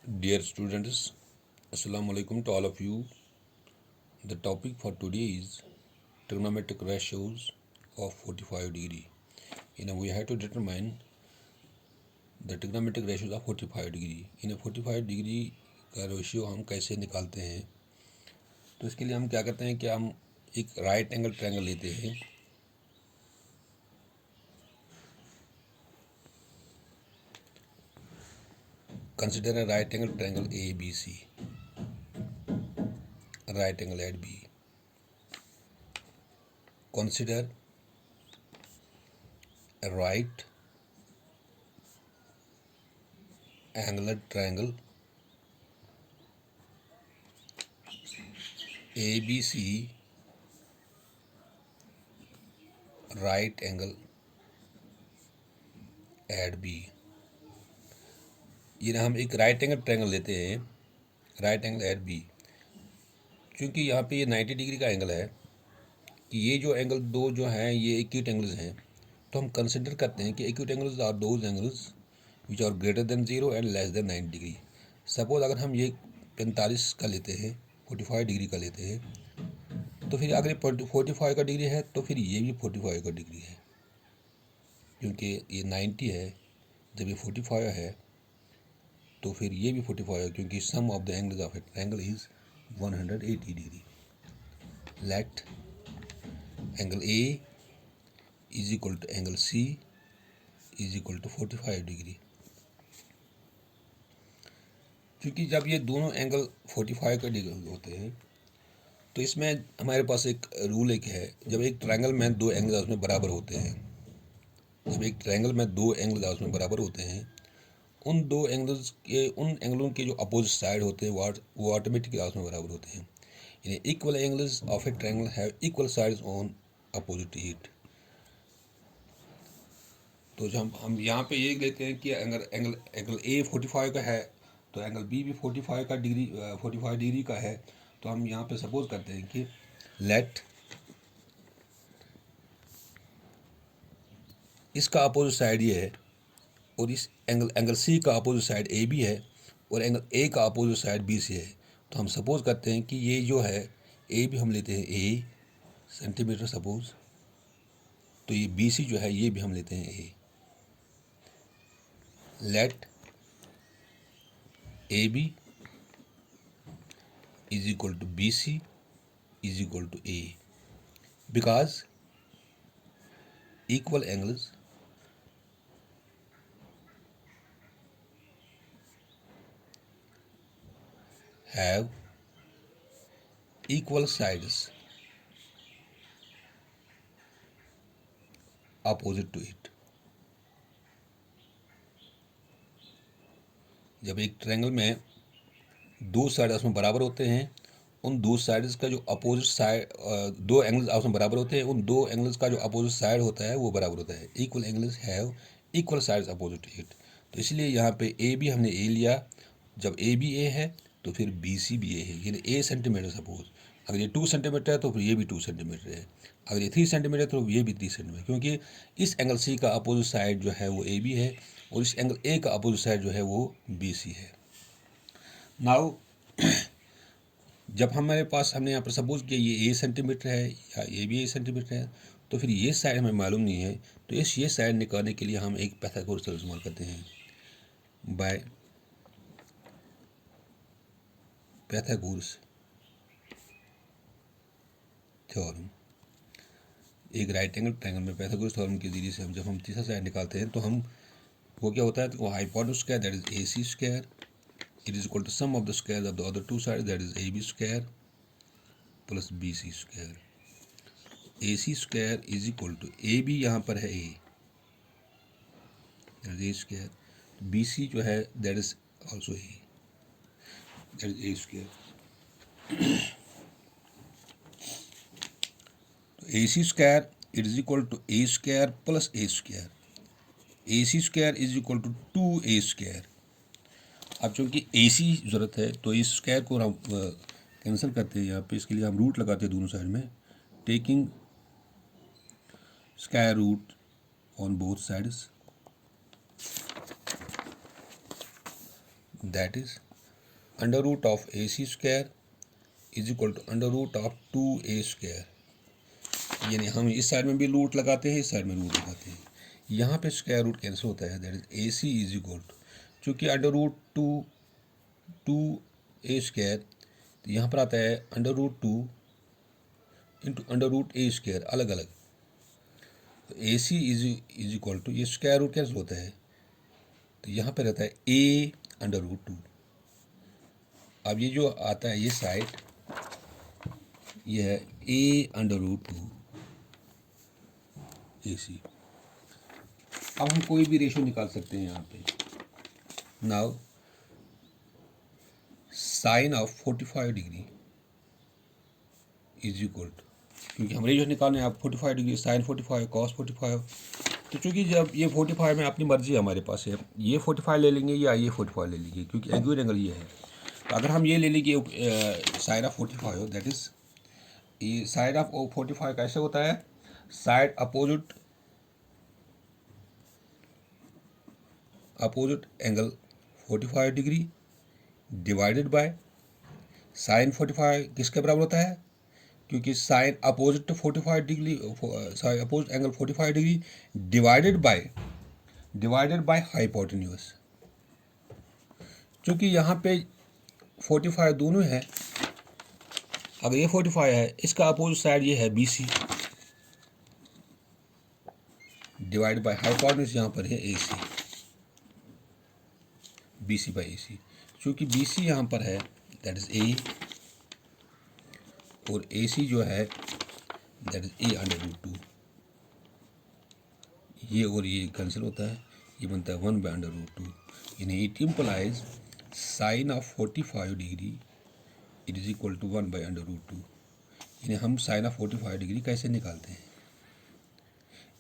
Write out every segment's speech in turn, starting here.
Dear students, Assalamu alaikum to all of you. The topic for today is trigonometric ratios of 45 degree. We have to determine the trigonometric ratios of 45 degree. 45 degree का ratio हम कैसे निकालते हैं? तो इसके लिए हम क्या करते हैं कि हम एक राइट एंगल ट्रायंगल लेते हैं. Consider a right angle triangle ABC. Right angle at B. Consider a right angular triangle ABC, right angle at B. ये ना हम एक राइट एंगल ट्रायंगल लेते हैं, राइट एंगल एट बी. क्योंकि यहाँ पे ये 90 डिग्री का एंगल है कि ये जो एंगल दो जो हैं ये एक्यूट एंगल्स हैं, तो हम कंसिडर करते हैं कि acute angles are those angles which are greater than 0 and less than 90 degree. Suppose अगर हम ये 45 का लेते हैं, 45 डिग्री का लेते हैं, तो फिर अगर 45 का डिग्री है तो फिर ये भी 45 का डिग्री है. क्योंकि ये 90 है, जब ये 45 है तो फिर ये भी 45 है, क्योंकि sum of the angles of at angle is 180 degree. Let angle A is equal to angle C is equal to 45 degree. क्योंकि जब ये दोनों एंगल 45 का डिग्री होते हैं तो इसमें हमारे पास एक रूल एक है, जब एक ट्रायंगल में दो एंगल उसमें बराबर होते हैं, जब एक ट्रायंगल में दो एंगल उसमें बराबर होते हैं, उन दो एंगल्स के उन एंगलों के जो अपोजिट साइड होते हैं वो ऑटोमेटिकली आपस में बराबर होते हैं. यानी equal angles of A triangle have equal sides on opposite it. तो जब हम यहाँ पे ये लेते हैं कि अगर एंगल ए 45 का है तो एंगल बी भी 45 डिग्री का है, तो हम यहाँ पे सपोज करते हैं कि लेट इसका अपोजिट साइड ये है और इस एंगल सी का अपोजिट साइड ए बी है और एंगल ए का अपोजिट साइड बी सी है. तो हम सपोज करते हैं कि ये जो है ए भी हम लेते हैं ए सेंटीमीटर सपोज, तो ये बी सी जो है ये भी हम लेते हैं A. Let A B is equal to B C is equal to A, because equal angles have equal sides opposite to it. जब एक ट्रायंगल में दो साइड उसमें बराबर होते हैं, उन दो साइड्स का जो अपोजिट साइड, दो एंगल्स आपस में बराबर होते हैं, उन दो एंगल्स का जो अपोजिट साइड होता है वो बराबर होता है. Equal angles have equal sides opposite it. तो इसलिए यहाँ पे ए भी हमने ए लिया, जब ए भी ए है तो फिर बी सी भी ए है. यानी ए सेंटीमीटर सपोज, अगर ये 2 सेंटीमीटर है तो फिर ये भी 2 सेंटीमीटर है, अगर ये 3 सेंटीमीटर तो ये भी 3 सेंटीमीटर, क्योंकि इस एंगल सी का अपोजिट साइड जो है वो ए बी है और इस एंगल ए का अपोजिट साइड जो है वो बी सी है. नाउ जब हमारे पास हमने यहाँ पर सपोज किया ये ए सेंटीमीटर है या ये भी ए सेंटीमीटर है, तो फिर ये साइड हमें मालूम नहीं है, तो ये साइड निकालने के लिए हम एक पाइथागोरस थ्योरम इस्तेमाल करते हैं. बाय पाइथागोरस थ्योरम, एक राइट एंगल ट्रायंगल में पाइथागोरस थ्योरम के जरिए से जब हम तीसरा साइड निकालते हैं तो हम वो क्या होता है, तो hypotenuse square that is A C square it is equal to sum of the squares of the other two sides, that is AB square plus BC square. AC square is equal to AB यहाँ पर है A, that is A square. BC जो है that is also A, that is A square. तो AC square it is equal to A square plus A square. AC square is equal to 2A square. अब चूँकि ए सी ज़रूरत है तो इस square को हम कैंसिल करते हैं यहाँ पे, इसके लिए हम रूट लगाते हैं दोनों साइड में, taking square root on both sides, that is under root of A C square is equal to under root of 2a square. यानी हम इस साइड में भी रूट लगाते हैं, इस साइड में रूट लगाते हैं, यहाँ पे स्क्वायर रूट कैंसिल होता है, that is A C is equal to, चूँकि अंडर रूट 2a स्क्वायर, तो यहाँ पर आता है under root 2 into under root A square, अलग अलग। तो A C is equal to, ये स्क्वायर रूट कैंसिल होता है, तो यहाँ पे रहता है ए अंडर रूट 2। अब ये जो आता है ये साइड, ये है ए अंडर रूट 2 ए सी। अब हम कोई भी रेशो निकाल सकते हैं यहाँ पे। Now sine of 45 degree is equal to, क्योंकि हम रेशो निकालने हैं, आप 45 डिग्री साइन 45 कॉस 45, तो चूँकि जब ये 45 में अपनी मर्जी हमारे पास है, ये 45 ले लेंगे या ये 45 ले लेंगे, क्योंकि एक्यूट एंगल ये है। तो अगर हम ये ले लेंगे साइड ऑफ 45, दैट इज ये साइड ऑफ 45 कैसे होता है, side opposite angle 45 degree divided by sine 45 किसके बराबर होता है, क्योंकि sine opposite 45 degree, opposite angle 45 degree divided by hypotenuse. चूँकि यहाँ पे 45 दोनों है, अगर ये 45 है, इसका अपोजिट साइड ये है BC डिवाइड बाय हाइपोटेन्यूज, यहाँ पर है AC, BC बाई AC। चूँकि BC यहाँ पर है, दैट इज A, और AC जो है that is A under root 2। ये और ये कैंसिल होता है, ये बनता है 1 बाई अंडर रूट 2। यानी it implies sine of 45 degree it is equal to 1 by under root 2। यानी हम साइन ऑफ 45 डिग्री कैसे निकालते हैं।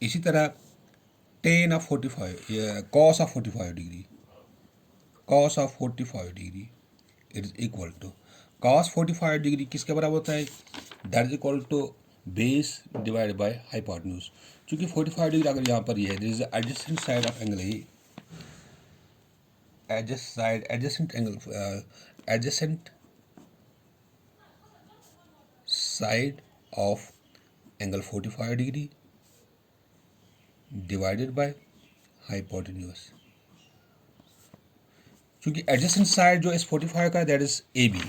इसी तरह टेन ऑफ 45 या cos of 45 degree, cos of 45 degree it is equal to, cos 45 degree किसके बराबर होता है, that is equal to base divide by hypotenuse. चूँकि 45 डिग्री अगर यहाँ पर ये है, this is adjacent side of angle A, adjacent side of angle 45 degree divided by hypotenuse. क्योंकि एडजेसेंट साइड जो इस 45 का है that is AB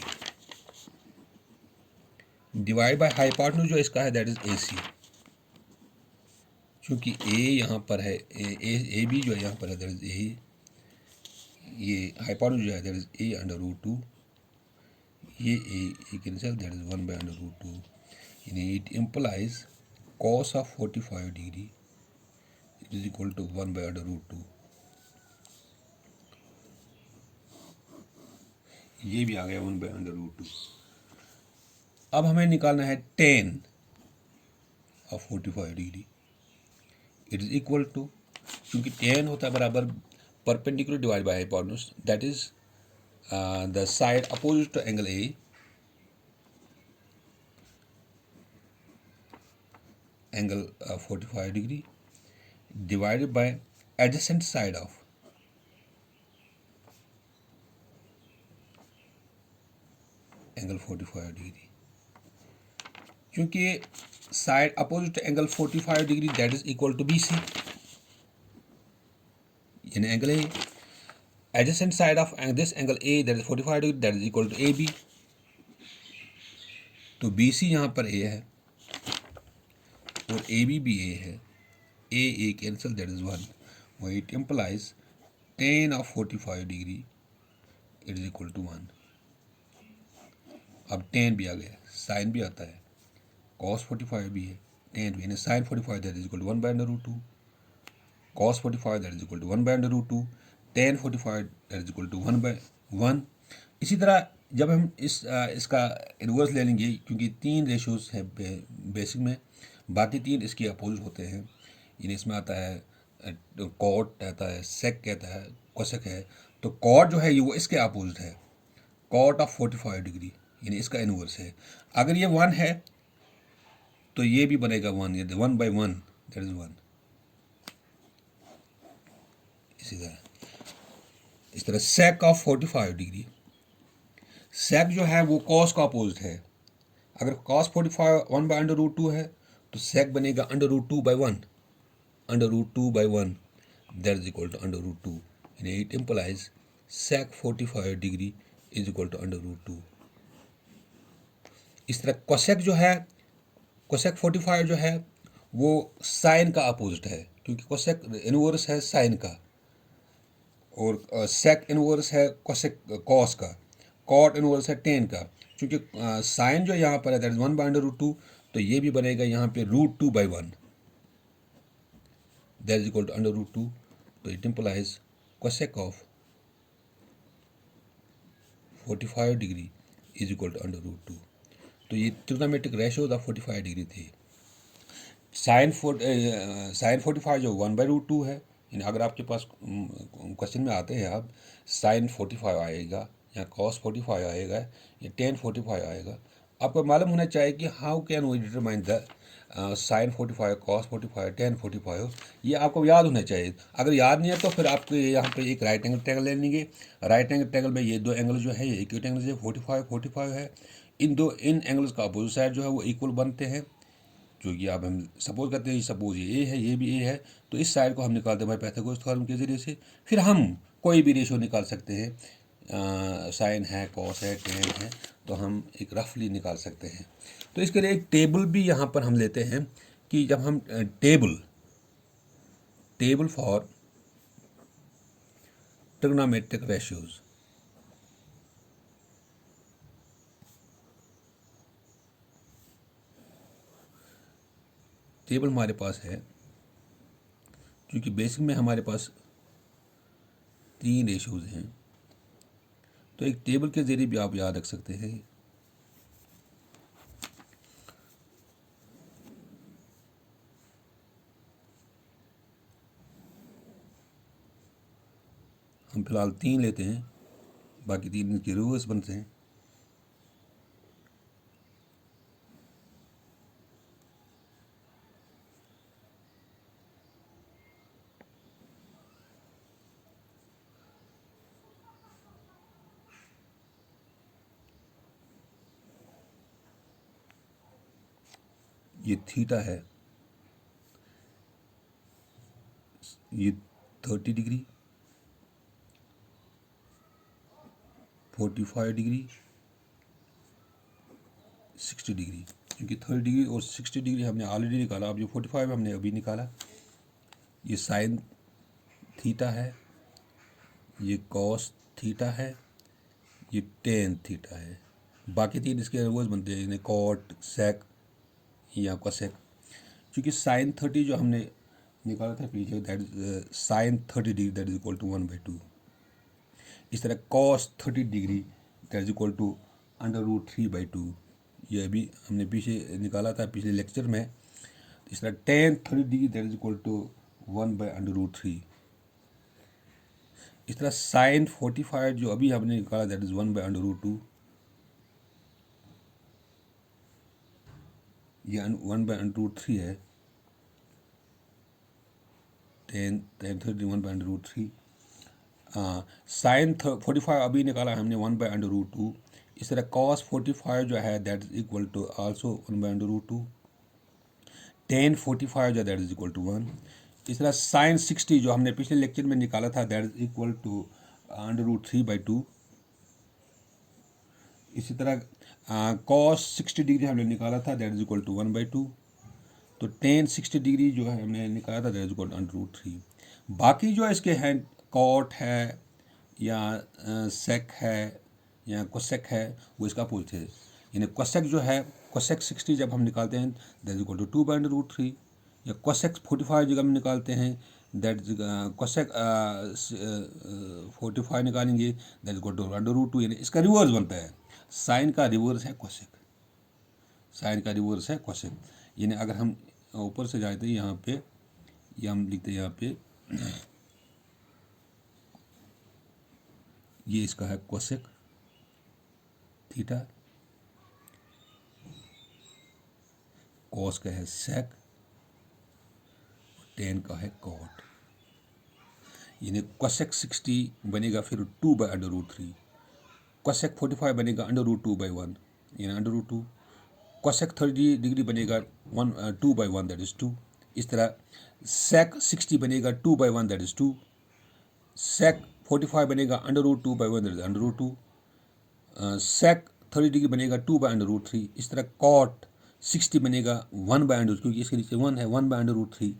divide by hypotenuse जो इसका है दैट इज AC। क्योंकि A यहाँ पर है, AB जो है यहाँ पर है दैट इज A, ये हाइपोटेन्यूज जो है that is A under root 2, ये A cancel, that is 1 by under root 2। यानी it implies cos of 45 degree it is equal to 1 by under root 2। ये भी आ गया 1 बाय अंडर रूट 2। अब हमें निकालना है tan of 45 degree it is equal to, क्योंकि tan होता है बराबर perpendicular divide by hypotenuse, that is the side opposite to angle A angle 45 degree divided by adjacent side of angle 45 degree. क्योंकि side opposite angle 45 degree that is equal to BC, यानी angle A, adjacent side of this angle A that is 45 degree that is equal to AB। तो BC यहाँ पर A है और AB भी A है, A cancel, that is 1। वही it implies tan of 45 degree it is equal to 1। अब tan भी आ गया, साइन भी आता है, cos 45 भी है, tan भी, यानी sine 45 that is equal to 1 by under root 2, cos 45 that is equal to 1 by under root 2, tan 45 that is equal to 1 by 1। इसी तरह जब हम इसका इन्वर्स ले लेंगे, क्योंकि 3 रेशियोज है बेसिक में, बाकी 3 इसके अपोजिट होते हैं। यानी इसमें आता है कॉट आता है, सेक कहता है, कोसेक है। तो कॉट जो है ये वो इसके अपोजिट है, कॉट ऑफ 45 डिग्री, यानी इसका इन्वर्स है। अगर ये 1 है तो ये भी बनेगा 1, ये 1 बाई 1 दैट इज 1। इस तरह सेक ऑफ 45 डिग्री सेक जो है वो कॉस का अपोजिट है। अगर कॉस 45 1/√2 है तो सेक बनेगा √2/1, √2/1, दैट इज इक्वल टू √2। यानी it implies sec 45 degree is equal to √2। इस तरह कोसेक जो है, कोसेक 45 जो है वो साइन का अपोजिट है, क्योंकि कोसेक इनवर्स है साइन का, और सेक इनवर्स है कोसेक कॉस का, कॉट इनवर्स है टेन का। क्योंकि साइन जो यहाँ पर है दैट इज 1/√2, तो ये भी बनेगा यहाँ पे √2/1, दैट इज इक्वल टू √2। तो it implies cosec of 45 degree is equal to √2। तो ये ट्रिग्नोमेट्रिक रेशियोज ऑफ 45 डिग्री थे। साइन 45 जो 1/√2 है, यानी अगर आपके पास क्वेश्चन में आते हैं आप साइन 45 आएगा या कॉस 45 आएगा या टेन 45 आएगा, आपको मालूम होना चाहिए कि how can we determine the sine 45 cos 45 tan 45, ये आपको याद होना चाहिए। अगर याद नहीं है तो फिर आपको यहाँ पे एक राइट एंगल ट्रायंगल ले लेंगे। राइट एंगल ट्रायंगल में ये दो एंगल जो है ये एक्यूट एंगल है, 45 है। इन एंगल्स का अपोजिट साइड जो है वो इक्वल बनते हैं। जो कि अब हम सपोज करते हैं, सपोज ये ए है, ये भी ए है, तो इस साइड को हम निकालते हैं पाइथागोरस थ्योरम के ज़रिए से। फिर हम कोई भी रेशो निकाल सकते हैं, साइन है, कॉस है, टेन है, तो हम एक रफली निकाल सकते हैं। तो इसके लिए एक टेबल भी यहाँ पर हम लेते हैं कि जब हम table for trigonometric ratios, table हमारे पास है, क्योंकि बेसिक में हमारे पास 3 रेशियोज हैं, तो एक टेबल के ज़रिए भी आप याद रख सकते हैं। हम फिलहाल 3 लेते हैं, बाकी 3 इनके रिवर्स बनते हैं। ये थीटा है, ये 30 डिग्री, 45 डिग्री, 60 डिग्री। क्योंकि 30 डिग्री और 60 डिग्री हमने ऑलरेडी निकाला, अब जो 45 हमने अभी निकाला। ये साइन थीटा है, ये कॉस थीटा है, ये टेन थीटा है। बाकी 3 इसके रिवर्स बनते हैं, इन्हें कॉट, सेक या कोसेक। क्योंकि साइन 30 जो हमने निकाला था पीछे, that is sine 30 degree that is equal to 1/2। इस तरह cos 30 degree that is equal to √3/2, ये अभी हमने पीछे निकाला था पिछले लेक्चर में। इस तरह tan 30 degree that is equal to 1/√3। इस तरह साइन 45 जो अभी हमने निकाला दैट इज 1/√2, ये 1/√3 है। टेन 30 1/√3। साइन 45 अभी निकाला हमने 1/√2। इस तरह कॉस 45 जो है that is equal to also 1/√2। Tan 45 जो दैट इज इक्वल टू 1। इस तरह साइन 60 जो हमने पिछले लेक्चर में निकाला था दैट इज इक्वल टू √3/2। इसी तरह कॉस 60 डिग्री हमने निकाला था दैट इज इक्वल टू 1/2। तो टेन 60 डिग्री जो है हमने निकाला था दैट इज इक्वल टू √3। बाकी जो इसके हैं, कॉट है या सेक है या कोसेक है, वो इसका अपोजिट है। यानी कोसेक जो है, कोसेक 60 जब हम निकालते हैं दैट इज इक्वल टू 2/√3, या कोसेक 45 जब हम निकालते हैं दैट कोसेक 45 निकालेंगे दैट इज इक्वल टू √2। यानी इसका रिवर्स बनता है, साइन का रिवर्स है कोसेक, साइन का रिवर्स है कोसेक। यानी अगर हम ऊपर से जाते हैं यहाँ पे, ये हम लिखते हैं यहाँ पे, ये इसका है कोसेक थीटा, कॉस का है सेक, टेन का है कॉट। यानी कोसेक 60 बनेगा फिर 2/√3, कोसेक 45 बनेगा √2/1 यानी √2। कोसेक 30 डिग्री बनेगा 2/1 दैट इज़ 2। इस तरह सेक 60 बनेगा 2/1 दैट इज़ 2। सेक 45 बनेगा √2/1 दैट इज़ √2। सेक 30 डिग्री बनेगा 2/√3। इस तरह कॉट 60 बनेगा 1/√3 क्योंकि इसके नीचे 1 है 1/√3।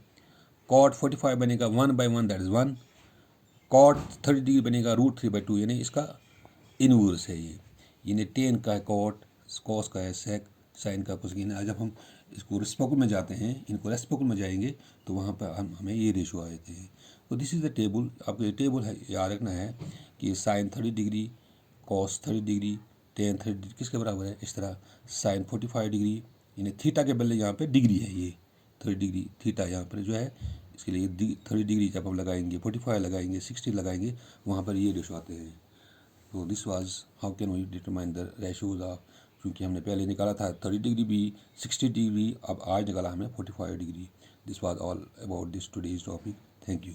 कॉट 45 बनेगा 1/1 दैट इज़ 1। कॉट 30 डिग्री बनेगा √3/2 यानी इसका इनवर्स है ये। यानी टेन का है कॉट, कॉस का है सेक, साइन का कोसेक। आज जब हम इसको रेसिप्रोकल में जाते हैं, इनको रेसिप्रोकल में जाएंगे तो वहाँ पर हमें ये रेशो आ जाते हैं। तो दिस इज़ द टेबल। आपको ये टेबल है याद रखना है कि sine 30 degree, cos 30 degree, tan 30 degree किसके बराबर है। इस तरह साइन 45 डिग्री यानी थीटा के बदले यहाँ पे डिग्री है, ये 30 डिग्री थीटा यहाँ पर जो है, इसके लिए 30 डिग्री जब हम लगाएंगे, 45 लगाएंगे, 60 लगाएंगे, वहाँ पर ये रेशो आते हैं। तो this was how can we determine the ratios of, क्योंकि हमने पहले निकाला था 30 डिग्री भी, 60 डिग्री, अब आज निकाला हमने 45 degree. This was all about this today's topic. Thank you.